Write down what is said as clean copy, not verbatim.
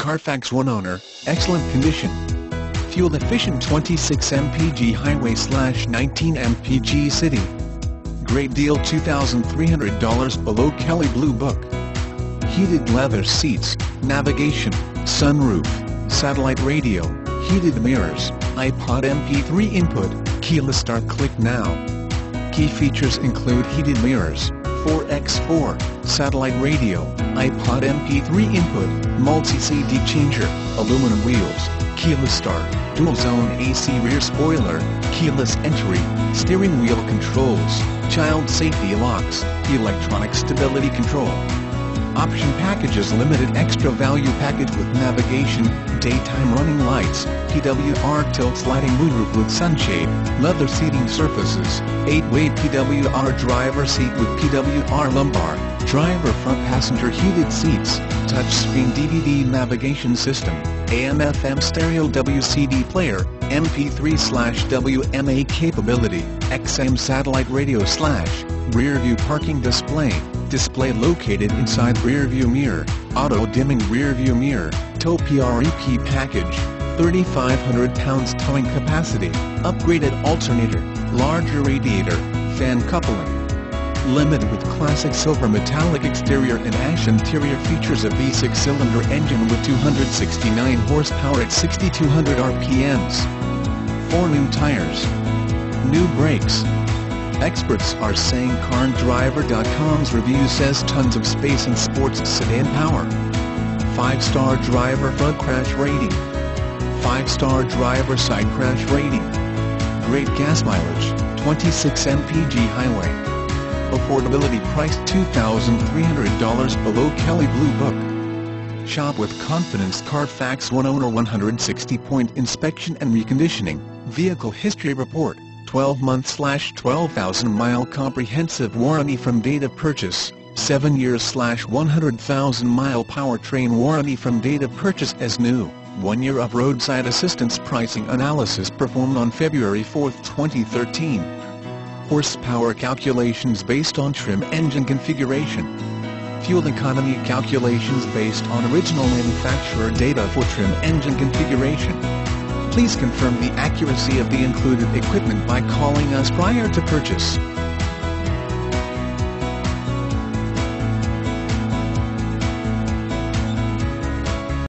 Carfax One owner, excellent condition. Fuel efficient 26 mpg highway/19 mpg city. Great deal $2,300 below Kelley Blue Book. Heated leather seats, navigation, sunroof, satellite radio, heated mirrors, iPod MP3 input, keyless start. Click now. Key features include heated mirrors, 4x4, satellite radio, iPod MP3 input, multi-CD changer, aluminum wheels, keyless start, dual-zone AC rear spoiler, keyless entry, steering wheel controls, child safety locks, electronic stability control. Option packages: limited extra value package with navigation, daytime running lights, PWR tilt sliding moonroof with sunshade, leather seating surfaces, 8-way PWR driver seat with PWR lumbar, driver front passenger heated seats, touchscreen DVD navigation system, AM/FM stereo WCD player, MP3/WMA capability, XM satellite radio/rear view parking display located inside rear view mirror, auto dimming rear view mirror, tow PREP package, 3,500 pounds towing capacity, upgraded alternator, larger radiator, fan coupling. Limited with classic silver metallic exterior and ash interior. Features a V6 cylinder engine with 269 horsepower at 6,200 RPMs. 4 new tires. New brakes. Experts are saying CarDriver.com's review says tons of space and sports sedan power. 5-star driver front crash rating. 5-star driver side crash rating. Great gas mileage, 26 mpg highway. Affordability priced $2,300 below Kelley Blue Book. Shop with confidence. Carfax One owner 160-point inspection and reconditioning, vehicle history report, 12-month/12,000-mile comprehensive warranty from date of purchase, 7 years/100,000-mile powertrain warranty from date of purchase as new, 1 year of roadside assistance. Pricing analysis performed on February 4, 2013. Horsepower calculations based on trim engine configuration. Fuel economy calculations based on original manufacturer data for trim engine configuration. Please confirm the accuracy of the included equipment by calling us prior to purchase.